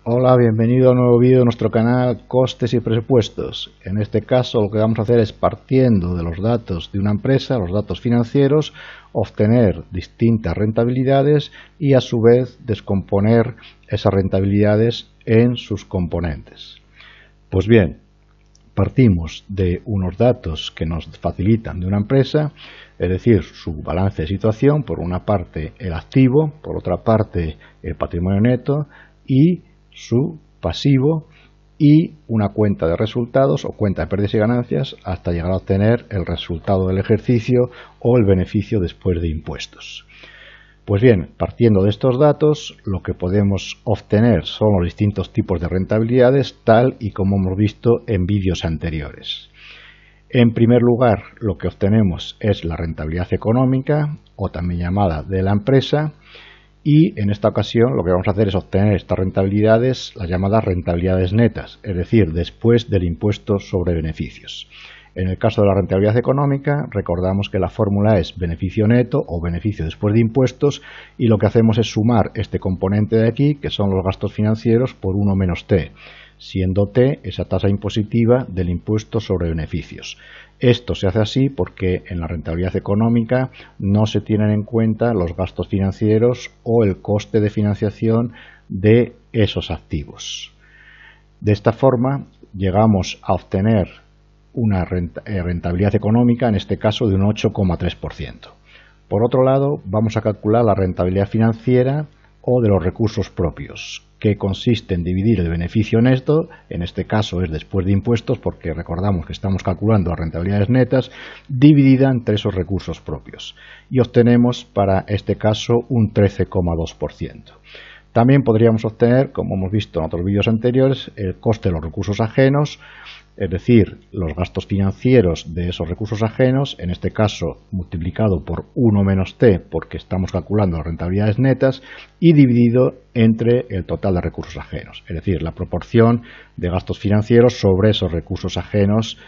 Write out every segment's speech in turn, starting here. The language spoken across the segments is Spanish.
Hola, bienvenido a un nuevo vídeo de nuestro canal Costes y Presupuestos. En este caso lo que vamos a hacer es, partiendo de los datos de una empresa, los datos financieros, obtener distintas rentabilidades y a su vez descomponer esas rentabilidades en sus componentes. Pues bien, partimos de unos datos que nos facilitan de una empresa, es decir, su balance de situación, por una parte el activo, por otra parte el patrimonio neto y su pasivo y una cuenta de resultados o cuenta de pérdidas y ganancias hasta llegar a obtener el resultado del ejercicio o el beneficio después de impuestos. Pues bien, partiendo de estos datos, lo que podemos obtener son los distintos tipos de rentabilidades, tal y como hemos visto en vídeos anteriores. En primer lugar, lo que obtenemos es la rentabilidad económica, o también llamada de la empresa, y en esta ocasión lo que vamos a hacer es obtener estas rentabilidades, las llamadas rentabilidades netas, es decir, después del impuesto sobre beneficios. En el caso de la rentabilidad económica, recordamos que la fórmula es beneficio neto o beneficio después de impuestos, y lo que hacemos es sumar este componente de aquí, que son los gastos financieros, por 1 menos t, siendo t esa tasa impositiva del impuesto sobre beneficios. Esto se hace así porque en la rentabilidad económica no se tienen en cuenta los gastos financieros o el coste de financiación de esos activos. De esta forma llegamos a obtener una rentabilidad económica, en este caso de un 8,3%. Por otro lado, vamos a calcular la rentabilidad financiera o de los recursos propios, que consiste en dividir el beneficio neto, en este caso es después de impuestos, porque recordamos que estamos calculando las rentabilidades netas, dividida entre esos recursos propios. Y obtenemos para este caso un 13,2%. También podríamos obtener, como hemos visto en otros vídeos anteriores, el coste de los recursos ajenos, es decir, los gastos financieros de esos recursos ajenos, en este caso multiplicado por 1 menos t, porque estamos calculando las rentabilidades netas, y dividido entre el total de recursos ajenos, es decir, la proporción de gastos financieros sobre esos recursos ajenos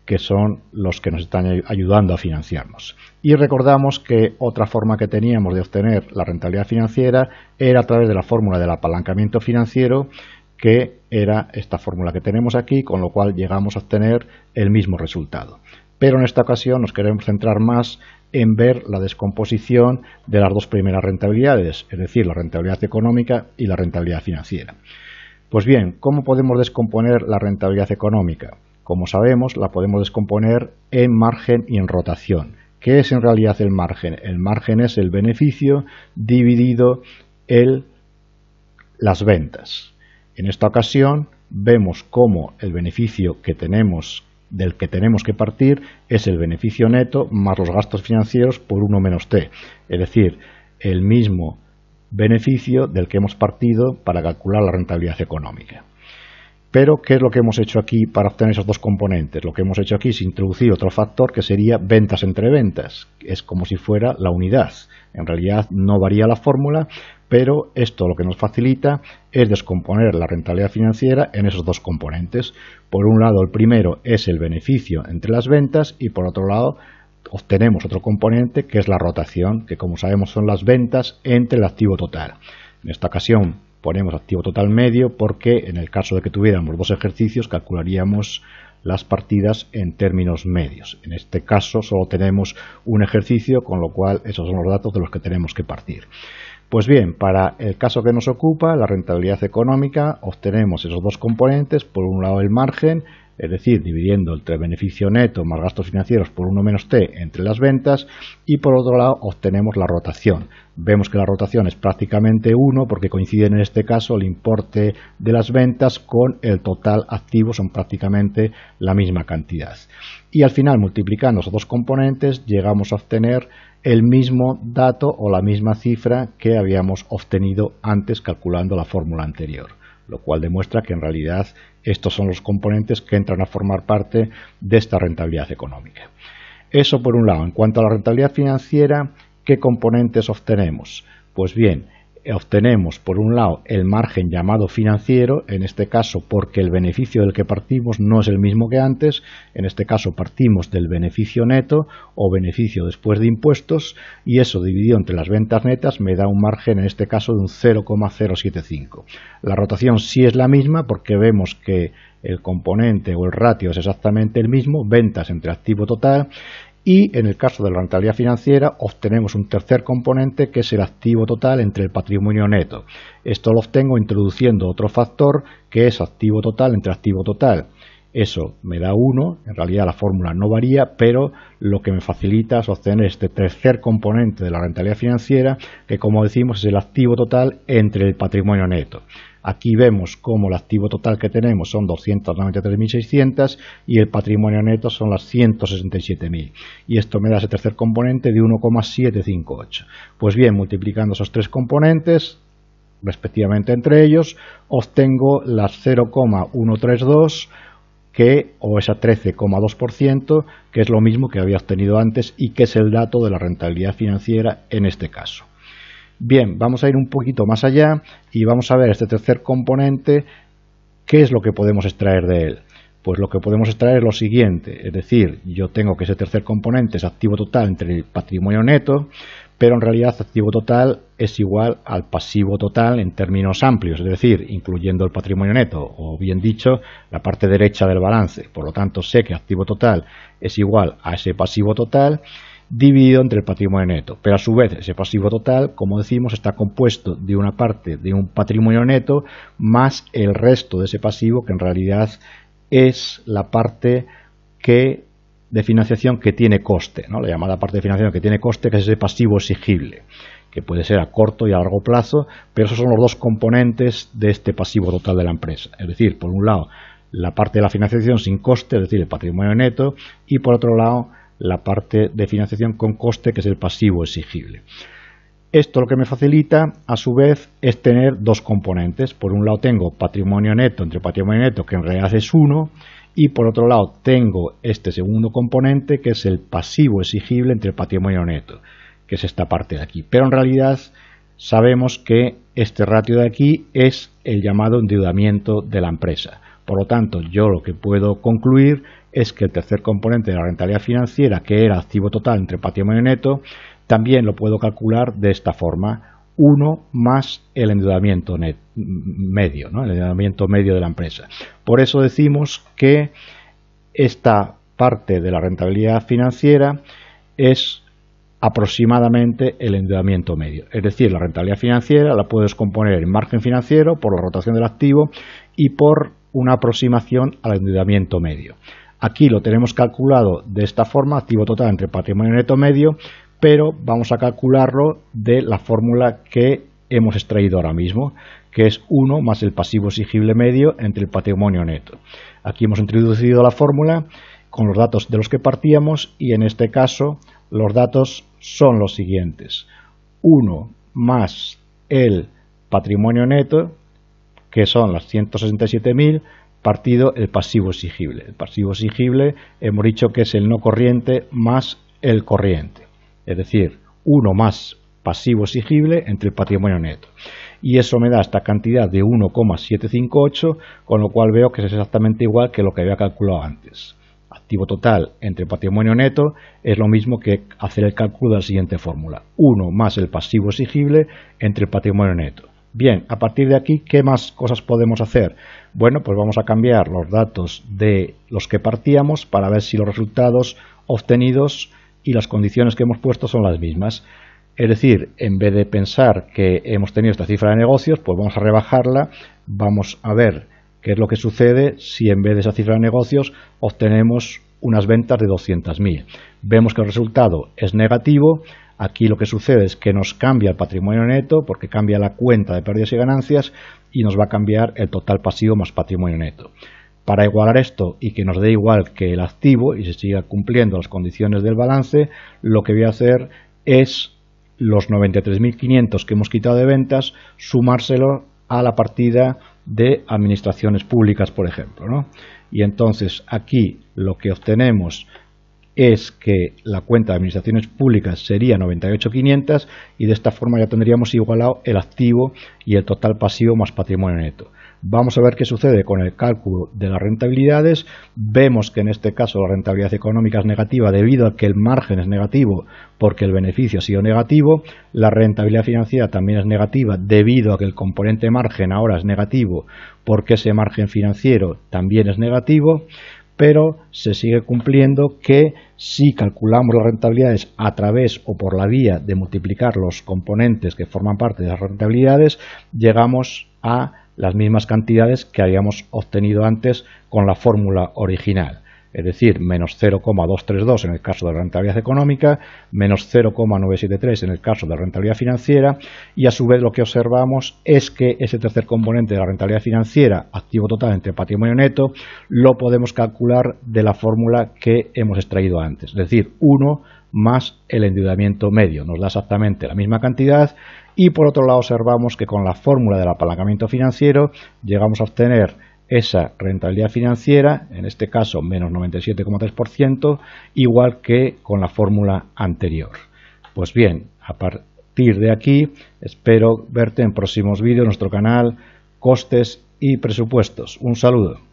que son los que nos están ayudando a financiarnos. Y recordamos que otra forma que teníamos de obtener la rentabilidad financiera era a través de la fórmula del apalancamiento financiero, que era esta fórmula que tenemos aquí, con lo cual llegamos a obtener el mismo resultado. Pero en esta ocasión nos queremos centrar más en ver la descomposición de las dos primeras rentabilidades, es decir, la rentabilidad económica y la rentabilidad financiera. Pues bien, ¿cómo podemos descomponer la rentabilidad económica? Como sabemos, la podemos descomponer en margen y en rotación. ¿Qué es en realidad el margen? El margen es el beneficio dividido en las ventas. En esta ocasión vemos cómo el beneficio del que tenemos que partir es el beneficio neto más los gastos financieros por 1 menos t, es decir, el mismo beneficio del que hemos partido para calcular la rentabilidad económica. Pero, ¿qué es lo que hemos hecho aquí para obtener esos dos componentes? Lo que hemos hecho aquí es introducir otro factor que sería ventas entre ventas. Es como si fuera la unidad. En realidad no varía la fórmula, pero esto lo que nos facilita es descomponer la rentabilidad financiera en esos dos componentes. Por un lado, el primero es el beneficio entre las ventas y por otro lado obtenemos otro componente que es la rotación, que como sabemos son las ventas entre el activo total. En esta ocasión ponemos activo total medio porque en el caso de que tuviéramos dos ejercicios calcularíamos las partidas en términos medios. En este caso solo tenemos un ejercicio, con lo cual esos son los datos de los que tenemos que partir. Pues bien, para el caso que nos ocupa, la rentabilidad económica, obtenemos esos dos componentes, por un lado el margen, es decir, dividiendo entre beneficio neto más gastos financieros por 1 menos t entre las ventas, y por otro lado obtenemos la rotación. Vemos que la rotación es prácticamente 1 porque coincide en este caso el importe de las ventas con el total activo, son prácticamente la misma cantidad. Y al final, multiplicando esos dos componentes, llegamos a obtener el mismo dato o la misma cifra que habíamos obtenido antes calculando la fórmula anterior, lo cual demuestra que en realidad estos son los componentes que entran a formar parte de esta rentabilidad económica. Eso por un lado. En cuanto a la rentabilidad financiera, ¿qué componentes obtenemos? Pues bien, obtenemos por un lado el margen llamado financiero, en este caso porque el beneficio del que partimos no es el mismo que antes, en este caso partimos del beneficio neto o beneficio después de impuestos, y eso dividido entre las ventas netas me da un margen en este caso de un 0,075. La rotación sí es la misma porque vemos que el componente o el ratio es exactamente el mismo, ventas entre activo total. Y en el caso de la rentabilidad financiera obtenemos un tercer componente que es el activo total entre el patrimonio neto. Esto lo obtengo introduciendo otro factor que es activo total entre activo total. Eso me da 1, en realidad la fórmula no varía, pero lo que me facilita es obtener este tercer componente de la rentabilidad financiera que, como decimos, es el activo total entre el patrimonio neto. Aquí vemos cómo el activo total que tenemos son 293.600 y el patrimonio neto son las 167.000. Y esto me da ese tercer componente de 1,758. Pues bien, multiplicando esos tres componentes, respectivamente entre ellos, obtengo las 0,132 o esa 13,2%, que es lo mismo que había obtenido antes y que es el dato de la rentabilidad financiera en este caso. Bien, vamos a ir un poquito más allá y vamos a ver este tercer componente, ¿qué es lo que podemos extraer de él? Pues lo que podemos extraer es lo siguiente, es decir, yo tengo que ese tercer componente es activo total entre el patrimonio neto, pero en realidad activo total es igual al pasivo total en términos amplios, es decir, incluyendo el patrimonio neto, o bien dicho, la parte derecha del balance. Por lo tanto, sé que activo total es igual a ese pasivo total dividido entre el patrimonio neto, pero a su vez ese pasivo total, como decimos, está compuesto de una parte de un patrimonio neto más el resto de ese pasivo, que en realidad es la parte de financiación que tiene coste, ¿no? La llamada parte de financiación que tiene coste, que es ese pasivo exigible, que puede ser a corto y a largo plazo, pero esos son los dos componentes de este pasivo total de la empresa. Es decir, por un lado, la parte de la financiación sin coste, es decir, el patrimonio neto, y por otro lado, la parte de financiación con coste, que es el pasivo exigible. Esto lo que me facilita, a su vez, es tener dos componentes. Por un lado tengo patrimonio neto entre patrimonio neto, que en realidad es 1, y por otro lado tengo este segundo componente, que es el pasivo exigible entre el patrimonio neto, que es esta parte de aquí. Pero en realidad sabemos que este ratio de aquí es el llamado endeudamiento de la empresa. Por lo tanto, yo lo que puedo concluir es que el tercer componente de la rentabilidad financiera, que era activo total entre patrimonio neto, también lo puedo calcular de esta forma: 1 más el endeudamiento medio, ¿no? El endeudamiento medio de la empresa. Por eso decimos que esta parte de la rentabilidad financiera es aproximadamente el endeudamiento medio. Es decir, la rentabilidad financiera la puedes componer en margen financiero por la rotación del activo y por una aproximación al endeudamiento medio. Aquí lo tenemos calculado de esta forma: activo total entre patrimonio neto medio, pero vamos a calcularlo de la fórmula que hemos extraído ahora mismo, que es 1 más el pasivo exigible medio entre el patrimonio neto. Aquí hemos introducido la fórmula con los datos de los que partíamos y en este caso los datos son los siguientes: 1 más el patrimonio neto, que son las 167.000, partido el pasivo exigible. El pasivo exigible hemos dicho que es el no corriente más el corriente, es decir, 1 más pasivo exigible entre el patrimonio neto. Y eso me da esta cantidad de 1,758, con lo cual veo que es exactamente igual que lo que había calculado antes. Activo total entre patrimonio neto es lo mismo que hacer el cálculo de la siguiente fórmula: 1 más el pasivo exigible entre el patrimonio neto. Bien, a partir de aquí, ¿qué más cosas podemos hacer? Bueno, pues vamos a cambiar los datos de los que partíamos para ver si los resultados obtenidos y las condiciones que hemos puesto son las mismas. Es decir, en vez de pensar que hemos tenido esta cifra de negocios, pues vamos a rebajarla, vamos a ver qué es lo que sucede si en vez de esa cifra de negocios obtenemos unas ventas de 200.000. Vemos que el resultado es negativo. Aquí lo que sucede es que nos cambia el patrimonio neto porque cambia la cuenta de pérdidas y ganancias y nos va a cambiar el total pasivo más patrimonio neto. Para igualar esto y que nos dé igual que el activo y se siga cumpliendo las condiciones del balance, lo que voy a hacer es los 93.500 que hemos quitado de ventas, sumárselo a la partida de administraciones públicas, por ejemplo, ¿no? Y entonces aquí lo que obtenemos es que la cuenta de administraciones públicas sería 98.500 y de esta forma ya tendríamos igualado el activo y el total pasivo más patrimonio neto. Vamos a ver qué sucede con el cálculo de las rentabilidades. Vemos que en este caso la rentabilidad económica es negativa debido a que el margen es negativo porque el beneficio ha sido negativo. La rentabilidad financiera también es negativa debido a que el componente margen ahora es negativo porque ese margen financiero también es negativo. Pero se sigue cumpliendo que si calculamos las rentabilidades a través o por la vía de multiplicar los componentes que forman parte de las rentabilidades, llegamos a las mismas cantidades que habíamos obtenido antes con la fórmula original. Es decir, menos 0,232 en el caso de la rentabilidad económica, menos 0,973 en el caso de la rentabilidad financiera, y a su vez lo que observamos es que ese tercer componente de la rentabilidad financiera, activo total entre patrimonio neto, lo podemos calcular de la fórmula que hemos extraído antes, es decir, 1 más el endeudamiento medio. Nos da exactamente la misma cantidad y por otro lado observamos que con la fórmula del apalancamiento financiero llegamos a obtener esa rentabilidad financiera, en este caso menos 97,3%, igual que con la fórmula anterior. Pues bien, a partir de aquí espero verte en próximos vídeos en nuestro canal Costes y Presupuestos. Un saludo.